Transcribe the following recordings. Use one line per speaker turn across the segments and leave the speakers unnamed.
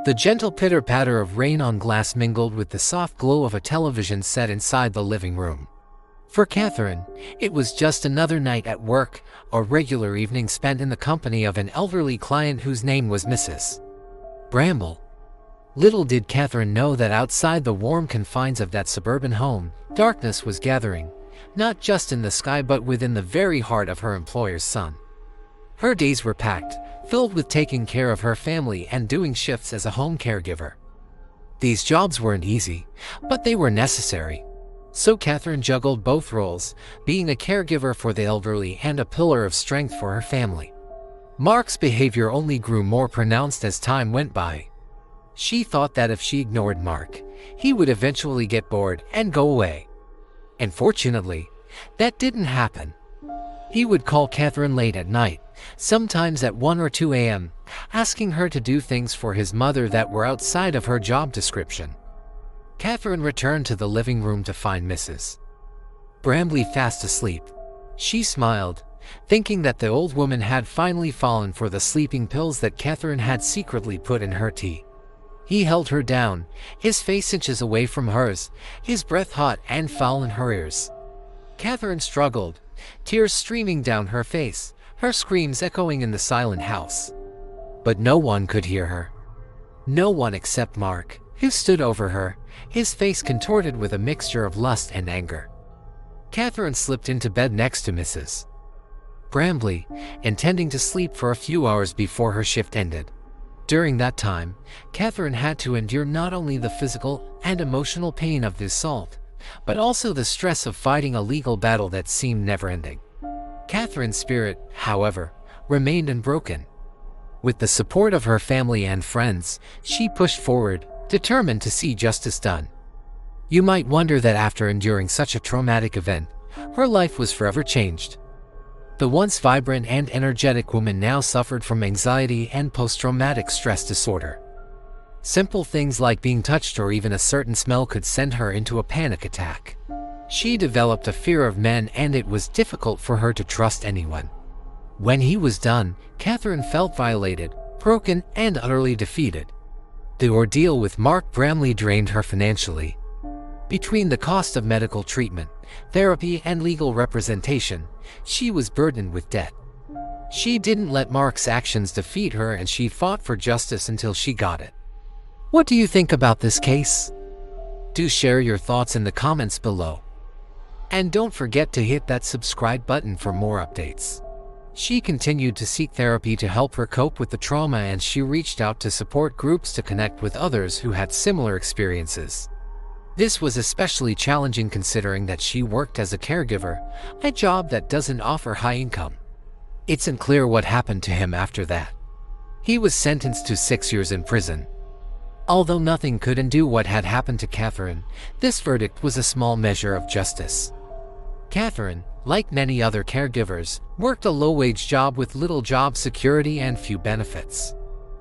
The gentle pitter-patter of rain on glass mingled with the soft glow of a television set inside the living room. For Catherine, it was just another night at work, a regular evening spent in the company of an elderly client whose name was Mrs. Bramble. Little did Catherine know that outside the warm confines of that suburban home, darkness was gathering, not just in the sky but within the very heart of her employer's son. Her days were packed, filled with taking care of her family and doing shifts as a home caregiver. These jobs weren't easy, but they were necessary. So Catherine juggled both roles, being a caregiver for the elderly and a pillar of strength for her family. Mark's behavior only grew more pronounced as time went by. She thought that if she ignored Mark, he would eventually get bored and go away. And fortunately, that didn't happen. He would call Catherine late at night, sometimes at 1 or 2 a.m., asking her to do things for his mother that were outside of her job description. Catherine returned to the living room to find Mrs. Bramble fast asleep. She smiled, thinking that the old woman had finally fallen for the sleeping pills that Catherine had secretly put in her tea. He held her down, his face inches away from hers, his breath hot and foul in her ears. Catherine struggled, tears streaming down her face, her screams echoing in the silent house. But no one could hear her. No one except Mark, who stood over her, his face contorted with a mixture of lust and anger. Catherine slipped into bed next to Mrs. Bramble, intending to sleep for a few hours before her shift ended. During that time, Catherine had to endure not only the physical and emotional pain of the assault, but also the stress of fighting a legal battle that seemed never-ending. Catherine's spirit, however, remained unbroken. With the support of her family and friends, she pushed forward, determined to see justice done. You might wonder that after enduring such a traumatic event, her life was forever changed. The once vibrant and energetic woman now suffered from anxiety and post-traumatic stress disorder. Simple things like being touched or even a certain smell could send her into a panic attack. She developed a fear of men and it was difficult for her to trust anyone. When he was done, Catherine felt violated, broken, and utterly defeated. The ordeal with Mark Bramble drained her financially. Between the cost of medical treatment, therapy, and legal representation, she was burdened with debt. She didn't let Mark's actions defeat her and she fought for justice until she got it. What do you think about this case? Do share your thoughts in the comments below. And don't forget to hit that subscribe button for more updates. She continued to seek therapy to help her cope with the trauma and she reached out to support groups to connect with others who had similar experiences. This was especially challenging considering that she worked as a caregiver, a job that doesn't offer high income. It's unclear what happened to him after that. He was sentenced to 6 years in prison. Although nothing could undo what had happened to Catherine, this verdict was a small measure of justice. Catherine, like many other caregivers, worked a low-wage job with little job security and few benefits.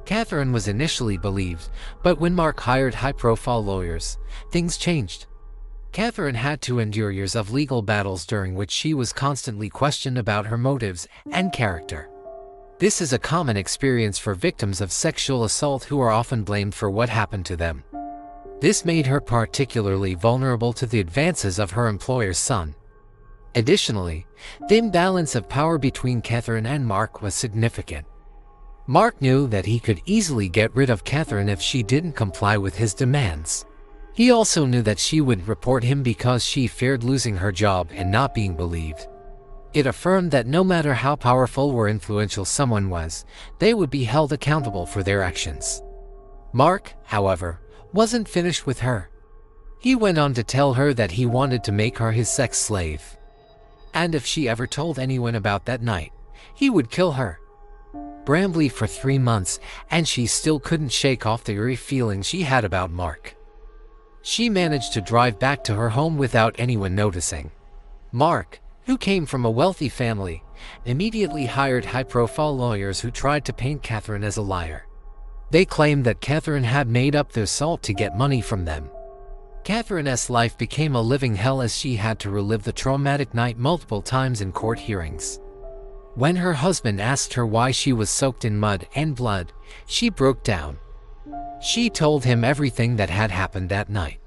Catherine was initially believed, but when Mark hired high-profile lawyers, things changed. Catherine had to endure years of legal battles during which she was constantly questioned about her motives and character. This is a common experience for victims of sexual assault who are often blamed for what happened to them. This made her particularly vulnerable to the advances of her employer's son. Additionally, the imbalance of power between Catherine and Mark was significant. Mark knew that he could easily get rid of Catherine if she didn't comply with his demands. He also knew that she would report him because she feared losing her job and not being believed. It affirmed that no matter how powerful or influential someone was, they would be held accountable for their actions. Mark, however, wasn't finished with her. He went on to tell her that he wanted to make her his sex slave. And if she ever told anyone about that night, he would kill her. Bramble for 3 months, and she still couldn't shake off the eerie feeling she had about Mark. She managed to drive back to her home without anyone noticing. Mark, who came from a wealthy family, immediately hired high-profile lawyers who tried to paint Catherine as a liar. They claimed that Catherine had made up the assault to get money from them. Catherine's life became a living hell as she had to relive the traumatic night multiple times in court hearings. When her husband asked her why she was soaked in mud and blood, she broke down. She told him everything that had happened that night.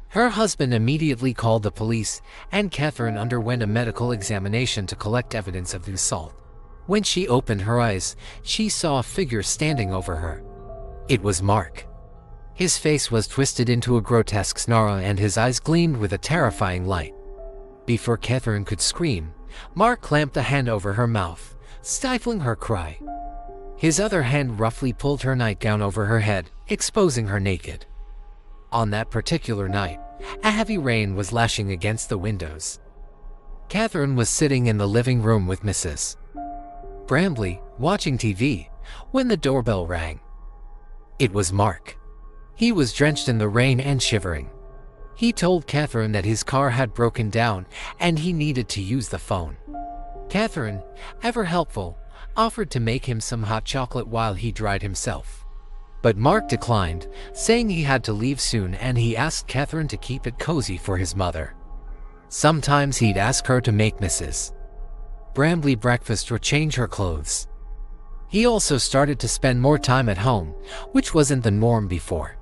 Her husband immediately called the police, and Catherine underwent a medical examination to collect evidence of the assault. When she opened her eyes, she saw a figure standing over her. It was Mark. His face was twisted into a grotesque snarl and his eyes gleamed with a terrifying light. Before Catherine could scream, Mark clamped a hand over her mouth, stifling her cry. His other hand roughly pulled her nightgown over her head, exposing her naked. On that particular night, a heavy rain was lashing against the windows. Catherine was sitting in the living room with Mrs. Brambley, watching TV, when the doorbell rang. It was Mark. He was drenched in the rain and shivering. He told Catherine that his car had broken down and he needed to use the phone. Catherine, ever helpful, offered to make him some hot chocolate while he dried himself. But Mark declined, saying he had to leave soon, and he asked Catherine to keep it cozy for his mother. Sometimes he'd ask her to make Mrs. Brambley breakfast or change her clothes. He also started to spend more time at home, which wasn't the norm before.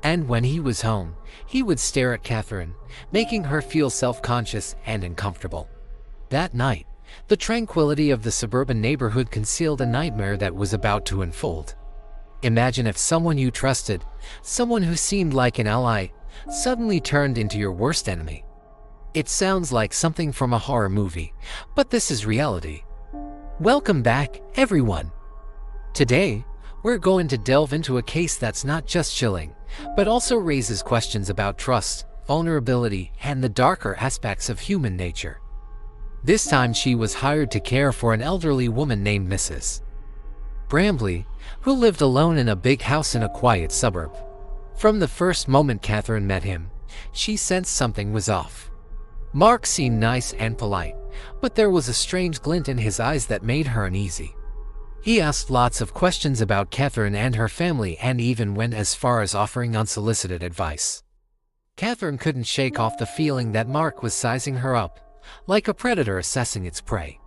And when he was home, he would stare at Catherine, making her feel self-conscious and uncomfortable. That night, the tranquility of the suburban neighborhood concealed a nightmare that was about to unfold. Imagine if someone you trusted, someone who seemed like an ally, suddenly turned into your worst enemy. It sounds like something from a horror movie, but this is reality. Welcome back, everyone. Today, we're going to delve into a case that's not just chilling, but also raises questions about trust, vulnerability, and the darker aspects of human nature. This time she was hired to care for an elderly woman named Mrs. Brambley, who lived alone in a big house in a quiet suburb. From the first moment Catherine met him, she sensed something was off. Mark seemed nice and polite, but there was a strange glint in his eyes that made her uneasy. He asked lots of questions about Catherine and her family and even went as far as offering unsolicited advice. Catherine couldn't shake off the feeling that Mark was sizing her up, like a predator assessing its prey.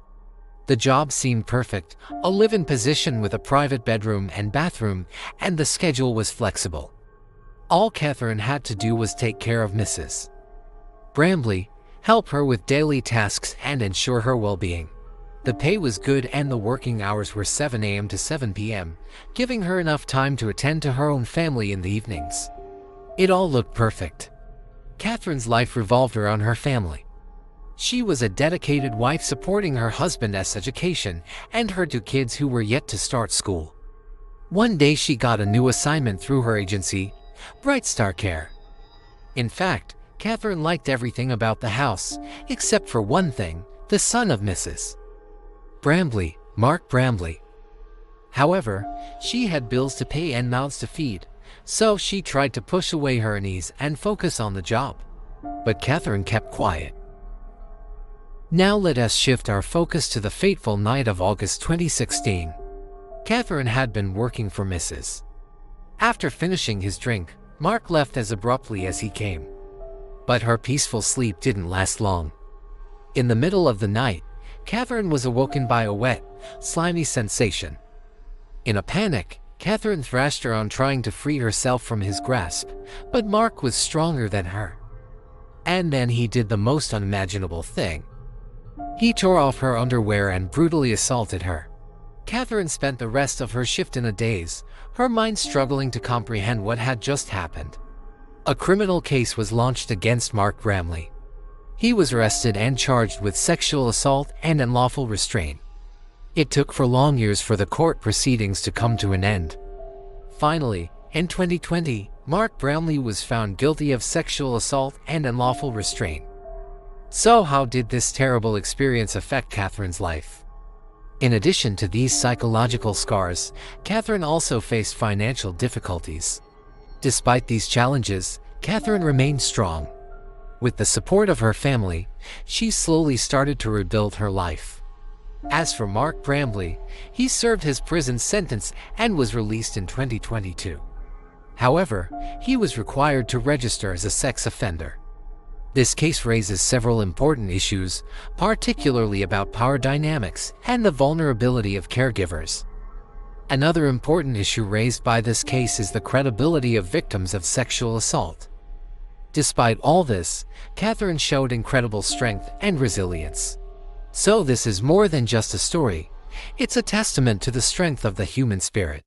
The job seemed perfect, a live-in position with a private bedroom and bathroom, and the schedule was flexible. All Catherine had to do was take care of Mrs. Brambley, help her with daily tasks, and ensure her well-being. The pay was good and the working hours were 7 a.m. to 7 p.m., giving her enough time to attend to her own family in the evenings. It all looked perfect. Catherine's life revolved around her family. She was a dedicated wife supporting her husband's education and her 2 kids who were yet to start school. One day she got a new assignment through her agency, Bright Star Care. In fact, Catherine liked everything about the house, except for one thing, the son of Mrs. Brambley, Mark Brambley. However, she had bills to pay and mouths to feed, so she tried to push away her unease and focus on the job. But Catherine kept quiet. Now let us shift our focus to the fateful night of August 2016. Catherine had been working for Mrs. After finishing his drink, Mark left as abruptly as he came. But her peaceful sleep didn't last long. In the middle of the night, Catherine was awoken by a wet, slimy sensation. In a panic, Catherine thrashed around trying to free herself from his grasp, but Mark was stronger than her. And then he did the most unimaginable thing. He tore off her underwear and brutally assaulted her. Catherine spent the rest of her shift in a daze, her mind struggling to comprehend what had just happened. A criminal case was launched against Mark Brambley. He was arrested and charged with sexual assault and unlawful restraint. It took for long years for the court proceedings to come to an end. Finally, in 2020, Mark Brambley was found guilty of sexual assault and unlawful restraint. So how did this terrible experience affect Catherine's life? In addition to these psychological scars, Catherine also faced financial difficulties. Despite these challenges, Catherine remained strong. With the support of her family, she slowly started to rebuild her life. As for Mark Brambley, he served his prison sentence and was released in 2022. However, he was required to register as a sex offender. This case raises several important issues, particularly about power dynamics and the vulnerability of caregivers. Another important issue raised by this case is the credibility of victims of sexual assault. Despite all this, Catherine showed incredible strength and resilience. So this is more than just a story. It's a testament to the strength of the human spirit.